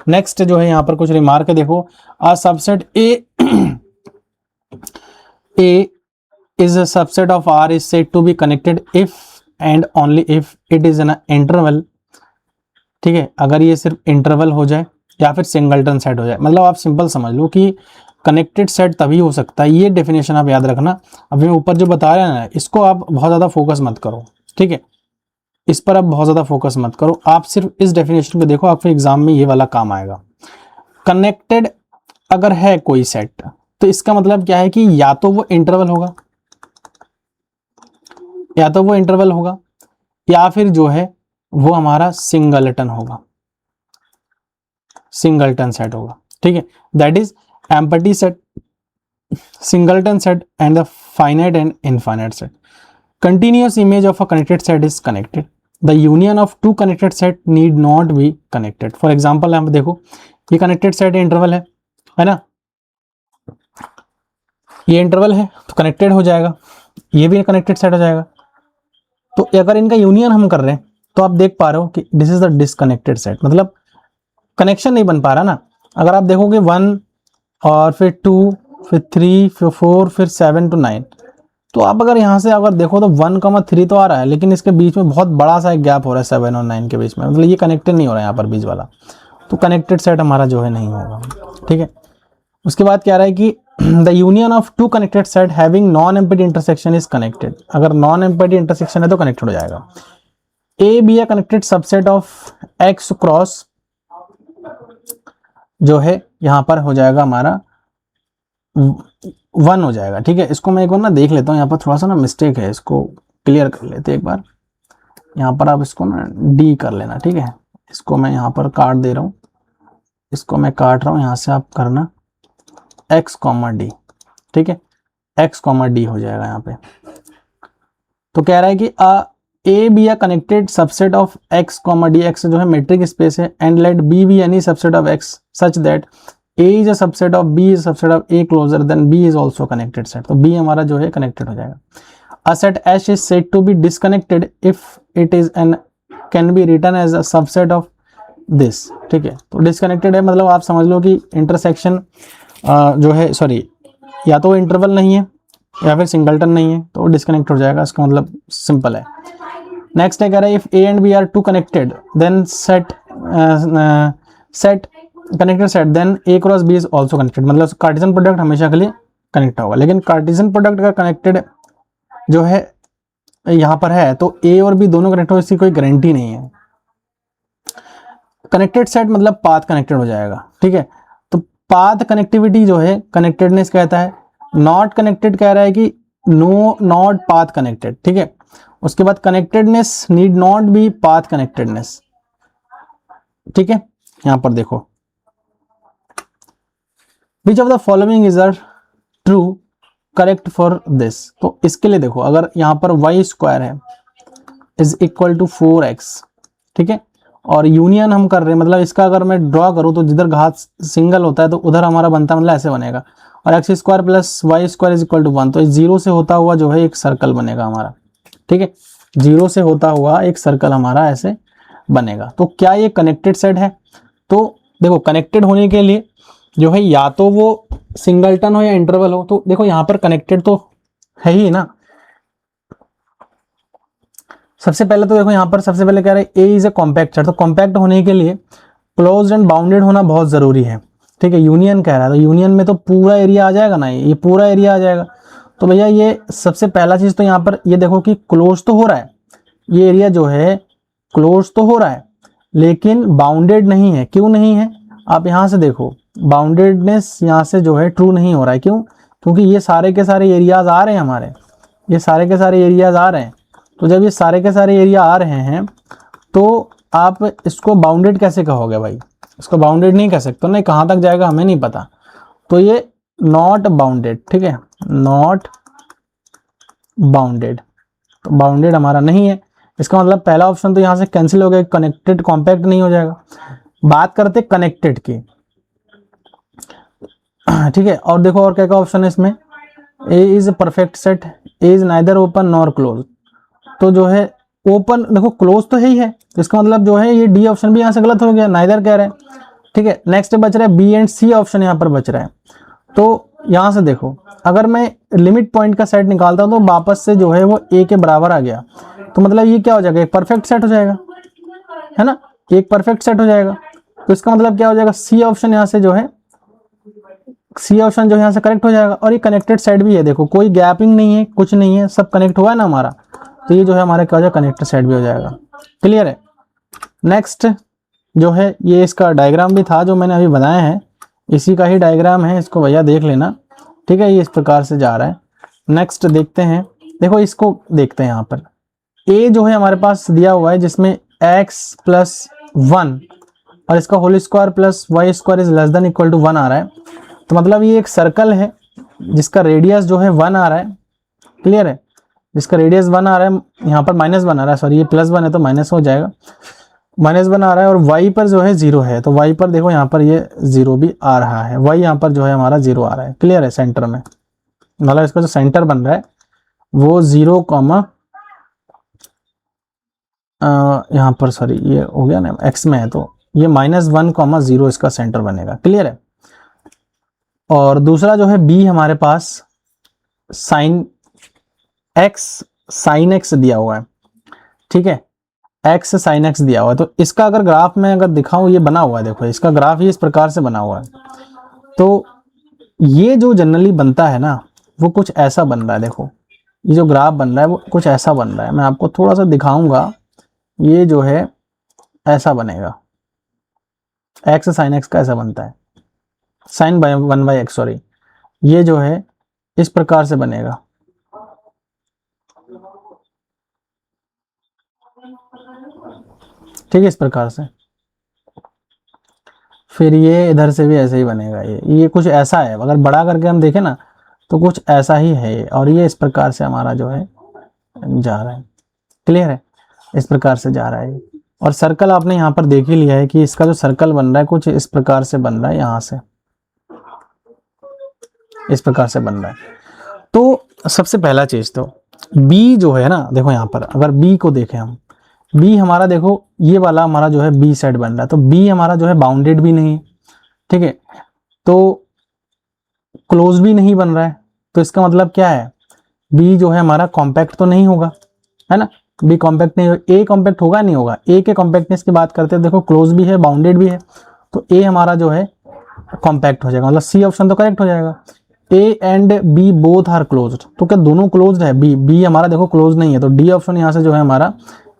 Next जो है यहाँ पर कुछ रिमार्क देखो, a subset A is a subset of R is said to be connected if and only if it is an interval। ठीक है, अगर ये सिर्फ इंटरवल हो जाए या फिर सिंगलटन सेट हो जाए। मतलब आप सिंपल समझ लो कि कनेक्टेड सेट तभी हो सकता है, ये डेफिनेशन आप याद रखना। अभी ऊपर जो बता रहे हैं ना इसको आप बहुत ज़्यादा फोकस मत करो। ठीक है, इस पर आप बहुत ज़्यादा फोकस मत करो, आप सिर्फ इस डेफिनेशन को देखो, आपके एग्जाम में ये वाला काम आएगा। कनेक्टेड अगर है कोई सेट तो इसका मतलब क्या है कि या तो वो इंटरवल होगा, या फिर जो है वो हमारा सिंगलटन होगा, सिंगलटन सेट होगा। ठीक है, that is empty set, singleton set and the finite and infinite set. Continuous image of a connected set is connected. The union of two connected set need not be connected. For example, हम देखो ये connected set interval है ना, ये interval है तो connected हो जाएगा, ये भी कनेक्टेड सेट हो जाएगा। तो अगर इनका यूनियन हम कर रहे हैं तो आप देख पा रहे हो कि this is the disconnected set, मतलब कनेक्शन नहीं बन पा रहा ना। अगर आप देखोगे 1 और फिर 2 फिर 3 फिर 4 फिर 7 to 9, तो आप अगर यहाँ से अगर देखो तो 1,3 तो आ रहा है, लेकिन इसके बीच में बहुत बड़ा सा एक गैप हो रहा है 7 और 9 के बीच में, मतलब ये कनेक्टेड नहीं हो रहा है यहाँ पर बीच वाला, तो कनेक्टेड सेट हमारा जो है नहीं होगा। ठीक है, उसके बाद क्या रहा है कि the union of two connected set having non empty intersection is connected. अगर नॉन एम्पटी इंटरसेक्शन है तो कनेक्टेड हो जाएगा। A B a connected subset of X cross जो है यहाँ पर हो जाएगा हमारा 1 हो जाएगा। ठीक है, इसको मैं एक बार ना देख लेता हूँ, यहाँ पर थोड़ा सा ना मिस्टेक है, इसको क्लियर कर लेते एक बार। यहाँ पर आप इसको ना डी कर लेना। ठीक है, इसको मैं यहाँ पर काट दे रहा हूँ, इसको मैं काट रहा हूँ, यहाँ से आप करना x, d। ठीक है, x, d हो जाएगा यहाँ पे। तो कह रहा है कि a be a connected subset of x, d, x जो है मेट्रिक स्पेस है, and let b be any subset of x such that A is a subset of B is a subset of A closer than B is also connected set। तो B हमारा जो है connected हो जाएगा। A set H is said to be disconnected if it is and can be written as a subset of this। ठीक है, तो disconnected है मतलब आप समझ लो कि intersection जो है सॉरी या तो इंटरवल नहीं है या फिर सिंगलटन नहीं है, तो डिस्कनेक्ट हो जाएगा, इसका मतलब सिंपल है। नेक्स्ट है कह रहा है if A and B are two connected then set connected set then A cross B is also connected, मतलब कार्टेशियन प्रोडक्ट हमेशा के लिए कनेक्ट होगा। लेकिन कार्टेशियन प्रोडक्ट का कनेक्टेड जो है यहाँ पर है तो A और B दोनों कनेक्ट हो, इसकी कोई गारंटी नहीं है। कनेक्टेड सेट मतलब पाथ कनेक्टेड हो जाएगा। ठीक है, तो पाथ कनेक्टिविटी जो है कनेक्टेडनेस कहता है। नॉट कनेक्टेड कह रहा है कि नो नॉट पाथ कनेक्टेड। ठीक है, उसके बाद connectedness need not be path connectedness. ठीक है, यहाँ पर देखो Which of the following is a true correct for this। तो इसके लिए देखो अगर यहाँ पर y स्क्वायर है इज इक्वल टू 4x। ठीक है, और यूनियन हम कर रहे हैं, मतलब इसका अगर मैं ड्रॉ करूँ तो जिधर घात सिंगल होता है तो उधर हमारा बनता है, मतलब ऐसे बनेगा। और x square plus y square is equal to 1, तो 0 से होता हुआ जो है एक सर्कल बनेगा हमारा। ठीक है, 0 से होता हुआ एक सर्कल हमारा ऐसे बनेगा। तो क्या ये कनेक्टेड सेट है? तो देखो कनेक्टेड होने के लिए जो है या तो वो सिंगलटन हो या इंटरवल हो। तो देखो यहाँ पर कनेक्टेड तो है ही ना। सबसे पहले तो देखो यहाँ पर सबसे पहले कह रहे हैं ए इज ए कॉम्पैक्ट सेट। तो कॉम्पैक्ट होने के लिए क्लोज्ड एंड बाउंडेड होना बहुत जरूरी है। ठीक है, यूनियन कह रहा है तो यूनियन में तो पूरा एरिया आ जाएगा ना, ये पूरा एरिया आ जाएगा। तो भैया ये सबसे पहला चीज तो यहाँ पर ये देखो कि क्लोज तो हो रहा है, ये एरिया जो है क्लोज तो हो रहा है लेकिन बाउंडेड नहीं है। क्यों नहीं है? आप यहाँ से देखो बाउंडेडनेस यहाँ से जो है ट्रू नहीं हो रहा है। क्यों? क्योंकि ये सारे के सारे एरियाज आ रहे हैं हमारे, ये सारे के सारे एरियाज आ रहे हैं। तो जब ये सारे के सारे एरिया आ रहे हैं तो आप इसको बाउंडेड कैसे कहोगे भाई? इसको बाउंडेड नहीं कह सकते, नहीं कहाँ तक जाएगा हमें नहीं पता। तो ये नॉट बाउंडेड। ठीक है, नॉट बाउंडेड, तो बाउंडेड हमारा नहीं है। इसका मतलब पहला ऑप्शन तो यहाँ से कैंसिल हो गया, कनेक्टेड कॉम्पैक्ट नहीं हो जाएगा। बात करते कनेक्टेड की। ठीक है, और देखो और क्या क्या ऑप्शन है इसमें। A is perfect set, A is neither open nor close. तो जो है ओपन देखो क्लोज तो है ही है, इसका मतलब जो है ये डी ऑप्शन भी यहाँ से गलत हो गया, नाइदर कह रहे हैं। ठीक है, नेक्स्ट बच रहा है बी एंड सी ऑप्शन यहाँ पर बच रहा है। तो यहाँ से देखो अगर मैं लिमिट पॉइंट का सेट निकालता हूँ तो वापस से जो है वो ए के बराबर आ गया। तो मतलब ये क्या हो जाएगा? एक परफेक्ट सेट हो जाएगा, है ना, एक परफेक्ट सेट हो जाएगा। तो इसका मतलब क्या हो जाएगा? सी ऑप्शन यहाँ से जो है, सी ऑप्शन जो यहाँ से करेक्ट हो जाएगा। और ये कनेक्टेड सेट भी है, देखो कोई गैपिंग नहीं है, कुछ नहीं है, सब कनेक्ट हुआ है ना हमारा। तो ये जो है हमारा क्या हो जाएगा? कनेक्टेड सेट भी हो जाएगा। क्लियर है। नेक्स्ट जो है ये इसका डायग्राम भी था जो मैंने अभी बनाया है, इसी का ही डायग्राम है, इसको भैया देख लेना, ठीक है। ये इस प्रकार से जा रहा है। नेक्स्ट देखते हैं, देखो इसको देखते हैं। यहाँ पर a जो है हमारे पास दिया हुआ है जिसमें x प्लस 1 और इसका whole square plus y square is less than equal to 1 आ रहा है। तो मतलब ये एक सर्कल है जिसका रेडियस जो है 1 आ रहा है। क्लियर है, जिसका रेडियस 1 आ रहा है, यहाँ पर -1 आ रहा है, सॉरी ये +1 है तो माइनस हो जाएगा, -1 आ रहा है और y पर जो है 0 है। तो y पर देखो यहाँ पर ये 0 भी आ रहा है, y यहाँ पर जो है हमारा 0 आ रहा है। क्लियर है, सेंटर में, मतलब इसका जो सेंटर बन रहा है वो 0, यहाँ पर सॉरी ये हो गया ना x में है, तो ये -1, 0 इसका सेंटर बनेगा। क्लियर है। और दूसरा जो है b हमारे पास साइन x दिया हुआ है, ठीक है, x sin x दिया हुआ है। तो इसका अगर ग्राफ में अगर दिखाऊं, ये बना हुआ है, देखो इसका ग्राफ ही इस प्रकार से बना हुआ है। तो ये जो जनरली बनता है ना वो कुछ ऐसा बन रहा है, देखो ये जो ग्राफ बन रहा है वो कुछ ऐसा बन रहा है। मैं आपको थोड़ा सा दिखाऊंगा, ये जो है ऐसा बनेगा, x sin x का ऐसा बनता है, sin 1/x, सॉरी ये जो है इस प्रकार से बनेगा, ठीक है, इस प्रकार से। फिर ये इधर से भी ऐसे ही बनेगा, ये कुछ ऐसा है, अगर बड़ा करके हम देखें ना तो कुछ ऐसा ही है। और ये इस प्रकार से हमारा जो है जा रहा है। क्लियर है, इस प्रकार से जा रहा है। और सर्कल आपने यहाँ पर देख ही लिया है कि इसका जो सर्कल बन रहा है कुछ इस प्रकार से बन रहा है, यहाँ से इस प्रकार से बन रहा है। तो सबसे पहला चीज तो b जो है ना, देखो यहाँ पर अगर b को देखें हम, b हमारा देखो ये वाला हमारा जो है b साइड बन रहा है, तो b हमारा जो है बाउंडेड भी नहीं है, ठीक है, तो क्लोज भी नहीं बन रहा है। तो इसका मतलब क्या है, b जो है हमारा कॉम्पैक्ट तो नहीं होगा, है ना, b कॉम्पैक्ट नहीं होगा। a कॉम्पैक्ट होगा नहीं होगा, a के कॉम्पैक्टनेस की बात करते हैं, देखो क्लोज भी है बाउंडेड भी है, तो a हमारा जो है कॉम्पैक्ट हो जाएगा, मतलब सी ऑप्शन तो करेक्ट हो जाएगा। a and b both are closed, तो क्या दोनों क्लोज्ड है, b हमारा देखो क्लोज नहीं है, तो d ऑप्शन यहाँ से जो है हमारा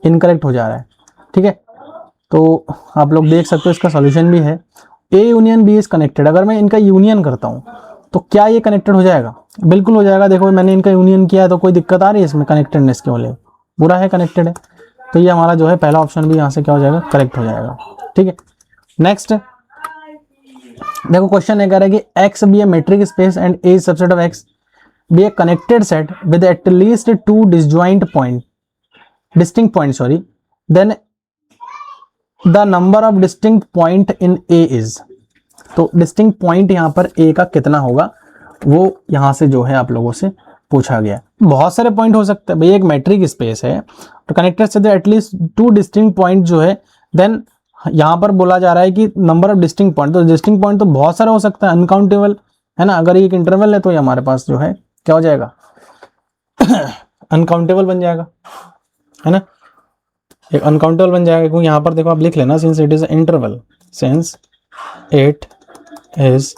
इनकरेक्ट हो जा रहा है, ठीक है। तो आप लोग देख सकते हो इसका सॉल्यूशन भी है, a union b is connected. अगर मैं इनका यूनियन करता हूँ तो क्या ये कनेक्टेड हो जाएगा, बिल्कुल हो जाएगा। देखो मैंने इनका यूनियन किया है तो कोई दिक्कत आ रही है इसमें कनेक्टेडनेस के वाले, पूरा है, कनेक्टेड है। तो ये हमारा जो है पहला ऑप्शन भी यहाँ से क्या हो जाएगा, करेक्ट हो जाएगा, ठीक है। नेक्स्ट देखो क्वेश्चन है, कह रहा है कि x be a metric space and a subset of x be a connected set with at least 2 distinct point sorry, then the number of distinct point in a is. तो distinct point यहाँ पर a का कितना होगा वो यहाँ से जो है आप लोगों से पूछा गया। बहुत सारे पॉइंट हो सकते हैं भाई, एक मैट्रिक स्पेस है तो कनेक्टेड से एटलीस्ट 2 डिस्टिंक्ट पॉइंट जो है, देन यहाँ पर बोला जा रहा है कि नंबर ऑफ डिस्टिंक्ट पॉइंट, तो डिस्टिंक्ट पॉइंट तो बहुत सारा हो सकता है, अनकाउंटेबल, है ना। अगर ये एक इंटरवल है तो ये हमारे पास जो है क्या हो जाएगा अनकाउंटेबल बन जाएगा, है ना, एक अनकाउंटेबल बन जाएगा। क्योंकि यहाँ पर देखो आप लिख लेना, since it is interval, since it is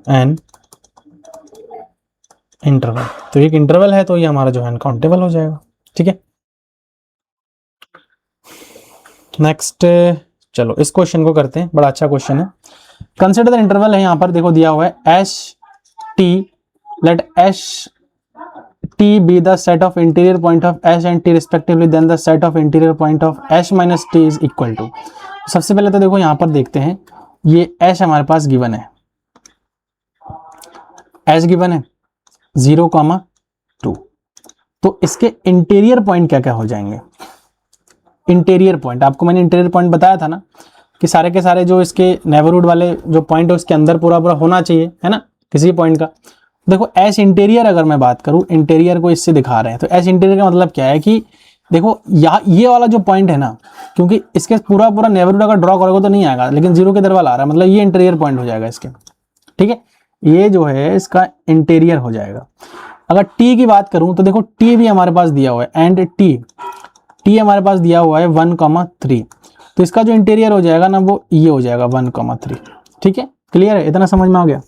an interval, तो एक इंटरवल है तो ये हमारा जो है अनकाउंटेबल हो जाएगा, ठीक है। नेक्स्ट चलो इस क्वेश्चन को करते हैं, बड़ा अच्छा क्वेश्चन है। कंसिडर द इंटरवल है, यहाँ पर देखो दिया हुआ है H T, let H T be the set of interior point of H and T respectively, then the set of interior point of H minus T is equal to. सबसे पहले तो देखो यहाँ पर देखते हैं, ये एच हमारे पास गिवन है, एच गिवन है 0,2, तो इसके इंटीरियर पॉइंट क्या क्या हो जाएंगे। इंटीरियर पॉइंट आपको मैंने इंटीरियर पॉइंट बताया था ना कि सारे के सारे जो इसके नेबरहुड वाले जो पॉइंट है उसके अंदर पूरा पूरा होना चाहिए, है ना, किसी पॉइंट का। देखो एच इंटीरियर अगर मैं बात करूं, इंटीरियर को इससे दिखा रहे हैं, तो एच इंटीरियर का मतलब क्या है कि देखो यहाँ ये वाला जो पॉइंट है ना, क्योंकि इसके पूरा पूरा नेबरहुड अगर ड्रॉ करोगे तो नहीं आएगा, लेकिन 0 के दरवाजा आ रहा है, मतलब ये इंटीरियर पॉइंट हो जाएगा इसके, ठीक है, ये जो है इसका इंटीरियर हो जाएगा। अगर टी की बात करूं तो देखो टी भी हमारे पास दिया हुआ है, एंड टी हमारे पास दिया हुआ है 1,3, तो इसका जो इंटीरियर हो जाएगा ना वो ये हो जाएगा 1,3, ठीक है। क्लियर है, इतना समझ में आ गया।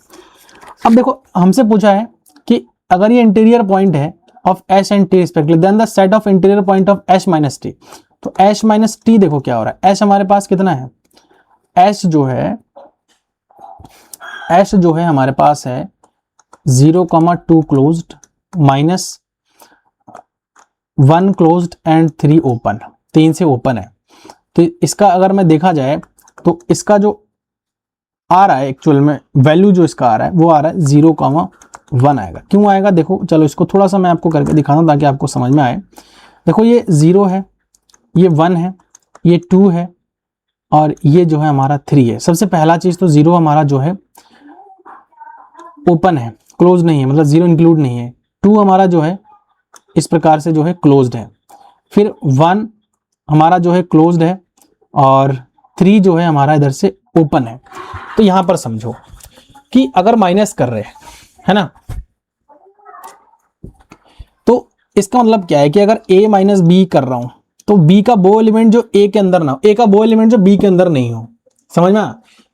अब देखो हमसे पूछा है कि अगर ये इंटीरियर पॉइंट है of H and T respectively, then the set of interior point of H minus T, तो एच माइनस टी देखो क्या हो रहा है, एच हमारे पास कितना है, एच जो है हमारे पास है 0,2 closed minus 1 closed end 3 open, 3 से ओपन है। तो इसका अगर मैं देखा जाए तो इसका जो आ रहा है एक्चुअल में वैल्यू जो इसका आ रहा है वो आ रहा है 0,1 आएगा। क्यों आएगा देखो, चलो इसको थोड़ा सा मैं आपको करके दिखाता हूँ ताकि आपको समझ में आए। देखो ये 0 है, ये 1 है, ये 2 है और ये जो है हमारा 3 है। सबसे पहला चीज तो 0 हमारा जो है ओपन है, क्लोज नहीं है, मतलब 0 इंक्लूड नहीं है। 2 हमारा जो है इस प्रकार से जो है क्लोज्ड है। फिर 1 हमारा जो है क्लोज्ड है और 3 जो है हमारा इधर से ओपन है। तो यहां पर समझो कि अगर माइनस कर रहे हैं, है ना, तो इसका मतलब क्या है कि अगर a माइनस बी कर रहा हूं तो b का वो एलिमेंट जो a के अंदर ना हो, a का वो एलिमेंट जो b के अंदर नहीं हो। समझ में,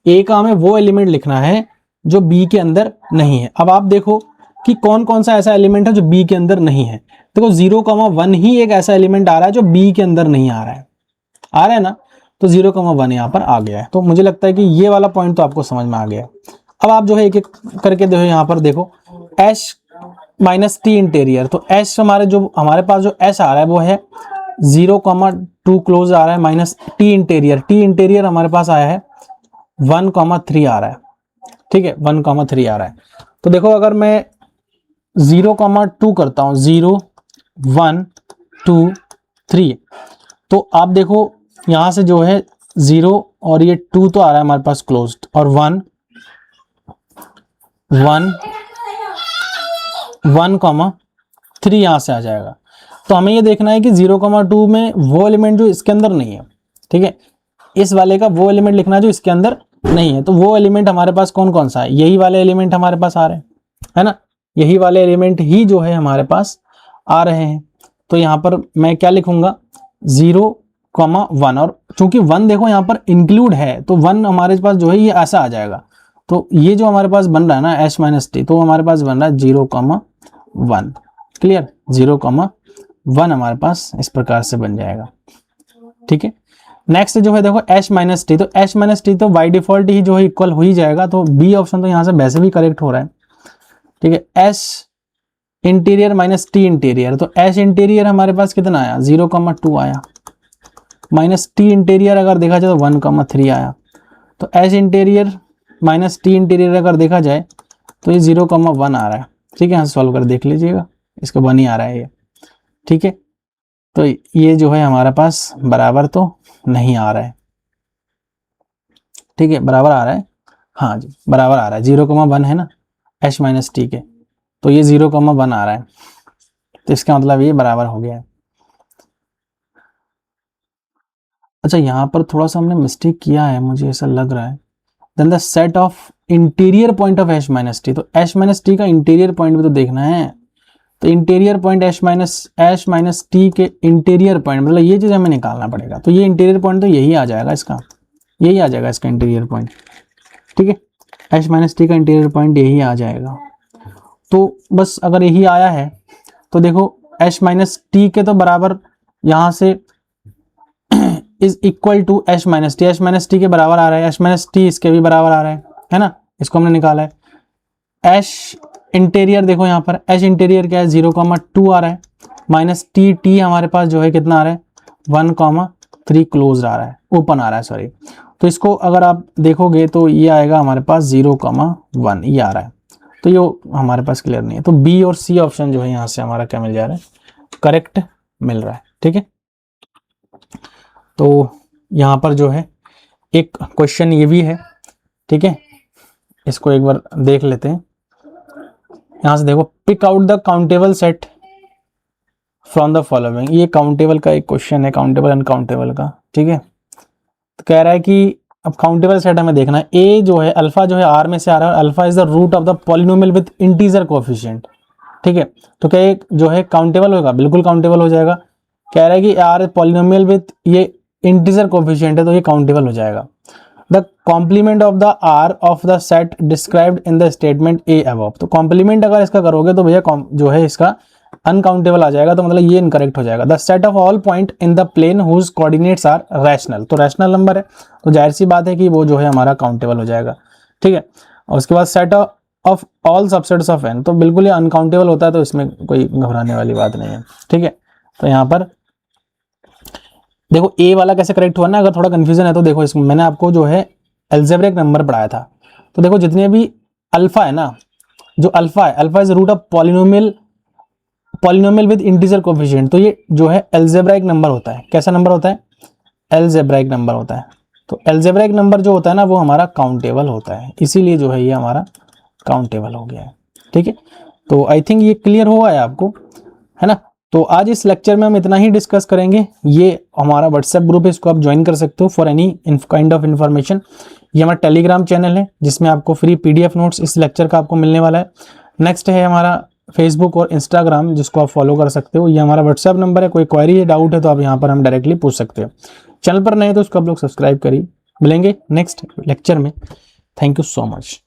a का हमें वो एलिमेंट लिखना है जो b के अंदर नहीं है। अब आप देखो कि कौन कौन सा ऐसा एलिमेंट है जो b के अंदर नहीं है। देखो 0,1 ही एक ऐसा एलिमेंट आ रहा है जो b के अंदर नहीं आ रहा है ना, तो 0,1 यहाँ पर आ गया है। तो मुझे लगता है कि ये वाला पॉइंट तो आपको समझ में आ गया है। अब आप जो है एक एक करके देखो, यहाँ पर देखो एच माइनस टी इंटीरियर, तो एच हमारे पास जो एच आ रहा है वो है 0,2 क्लोज आ रहा है माइनस टी इंटीरियर हमारे पास आया है 1,3 आ रहा है। ठीक है, 1,3 आ रहा है। तो देखो अगर मैं 0,2 करता हूं, 0 1 2 3, तो आप देखो यहां से जो है 0 और ये 2 तो आ रहा है हमारे पास क्लोज्ड, और 1 3 यहां से आ जाएगा। तो हमें ये देखना है कि 0,2 में वो एलिमेंट जो इसके अंदर नहीं है, ठीक है, इस वाले का वो एलिमेंट लिखना है जो इसके अंदर नहीं है। तो वो एलिमेंट हमारे पास कौन कौन सा है, यही वाले एलिमेंट हमारे पास आ रहे हैं, है ना, यही वाले एलिमेंट ही जो है हमारे पास आ रहे हैं। तो यहाँ पर मैं क्या लिखूंगा 0,1, और चूंकि 1 देखो यहाँ पर इंक्लूड है तो 1 हमारे पास जो है ये ऐसा आ जाएगा। तो ये जो हमारे पास बन रहा है ना एच माइनस टी, तो हमारे पास बन रहा है 0,1। क्लियर, 0,1 हमारे पास इस प्रकार से बन जाएगा। ठीक है, नेक्स्ट जो है देखो एच माइनस टी, तो एच माइनस टी तो बाई डिफॉल्ट ही जो है इक्वल हो ही जाएगा। तो बी ऑप्शन तो यहाँ से वैसे भी करेक्ट हो रहा है। ठीक है, H interior minus T interior, तो एच इंटीरियर हमारे पास कितना आया 0,2 आया, माइनस टी इंटीरियर अगर देखा जाए तो 1,3 आया। तो H interior minus T interior अगर देखा जाए तो ये 0,1 आ रहा है। ठीक है, यहाँ सॉल्व कर देख लीजिएगा, इसका 1 ही आ रहा है ये। ठीक है, तो ये जो है हमारे पास बराबर तो नहीं आ रहा है। ठीक है, बराबर आ रहा है, हाँ जी बराबर आ रहा है, 0,1 है ना एच माइनस टी के, तो ये 0,1 आ रहा है। तो इसका मतलब ये बराबर हो गया है। अच्छा, यहाँ पर थोड़ा सा हमने मिस्टेक किया है, मुझे ऐसा लग रहा है। Then the set of interior point of H minus T, तो एच माइनस टी का इंटीरियर पॉइंट भी तो देखना है। तो interior point H minus T के इंटीरियर पॉइंट, मतलब ये चीज़ हमें निकालना पड़ेगा। तो ये इंटीरियर पॉइंट तो यही आ जाएगा, इसका यही आ जाएगा इसका इंटीरियर पॉइंट। ठीक है, एच माइनस टी का इंटीरियर पॉइंट यही आ जाएगा। तो बस अगर यही आया है तो देखो एच माइनस टी के तो बराबर यहाँ से is equal to H minus T के बराबर आ रहा है, एच माइनस टी इसके भी बराबर आ रहा है ना, इसको हमने निकाला है। एच इंटीरियर देखो यहाँ पर एच इंटीरियर क्या है 0,2 आ रहा है, माइनस टी हमारे पास जो है कितना आ रहा है 1,3 क्लोज आ रहा है, ओपन आ रहा है सॉरी। तो इसको अगर आप देखोगे तो ये आएगा हमारे पास 0,1 ये आ रहा है। तो ये हमारे पास क्लियर नहीं है। तो बी और सी ऑप्शन जो है यहाँ से हमारा क्या मिल जा रहा है, करेक्ट मिल रहा है। ठीक है, तो यहाँ पर जो है एक क्वेश्चन ये भी है। ठीक है, इसको एक बार देख लेते हैं। यहाँ से देखो pick out the countable set from the following, ये काउंटेबल का एक क्वेश्चन है, काउंटेबल अनकाउंटेबल का। ठीक है, तो कह रहा है कि अब काउंटेबल सेट हमें देखना है। ए जो है अल्फा जो है आर में से आ रहा है, alpha is the root of the polynomial with integer coefficient. ठीक है, तो क्या ये जो है काउंटेबल होगा, बिल्कुल काउंटेबल हो जाएगा। कह रहा है कि आर पॉलिनोमियल विद ये इंटीजर कोएफिशिएंट है तो ये काउंटेबल हो जाएगा। The complement of the R of the set described in the statement A above, तो कॉम्प्लीमेंट अगर इसका करोगे तो भैया जो है इसका अनकाउंटेबल आ जाएगा तो मतलब ये इनकरेक्ट हो जाएगा। The set of all point in the plane whose coordinates are rational, तो रैशनल नंबर है तो जाहिर सी बात है कि वो जो है हमारा काउंटेबल हो जाएगा, ठीक है। और उसके बाद set of all subsets of N, तो बिल्कुल ये अनकाउंटेबल होता है तो इसमें कोई घबराने वाली बात नहीं है, ठीक है। तो यहाँ पर देखो ए वाला कैसे करेक्ट हुआ ना, अगर थोड़ा कंफ्यूजन है तो देखो इसमें मैंने आपको जो है एल्जेब्रिक नंबर पढ़ाया था, तो देखो जितने भी अल्फा है ना, जो अल्फा है, alpha is root of polynomial with integer coefficient, तो ये जो है एल्जेब्राइक नंबर होता है। कैसा नंबर होता है? एल्जेब्राइक नंबर होता है। तो एल्जेब्राइक नंबर जो होता है ना वो हमारा काउंटेबल होता है, इसीलिए जो है ये हमारा काउंटेबल हो गया है, ठीक है। तो आई थिंक ये क्लियर हुआ है आपको, है ना। तो आज इस लेक्चर में हम इतना ही डिस्कस करेंगे। ये हमारा व्हाट्सएप ग्रुप है, इसको आप ज्वाइन कर सकते हो for any kind of information. ये हमारा टेलीग्राम चैनल है जिसमें आपको फ्री PDF नोट्स इस लेक्चर का आपको मिलने वाला है। नेक्स्ट है हमारा फेसबुक और इंस्टाग्राम जिसको आप फॉलो कर सकते हो। ये हमारा व्हाट्सएप नंबर है, कोई क्वेरी है, डाउट है तो आप यहाँ पर हम डायरेक्टली पूछ सकते हो। चैनल पर नए तो उसको आप लोग सब्सक्राइब करिए। मिलेंगे नेक्स्ट लेक्चर में। Thank you so much.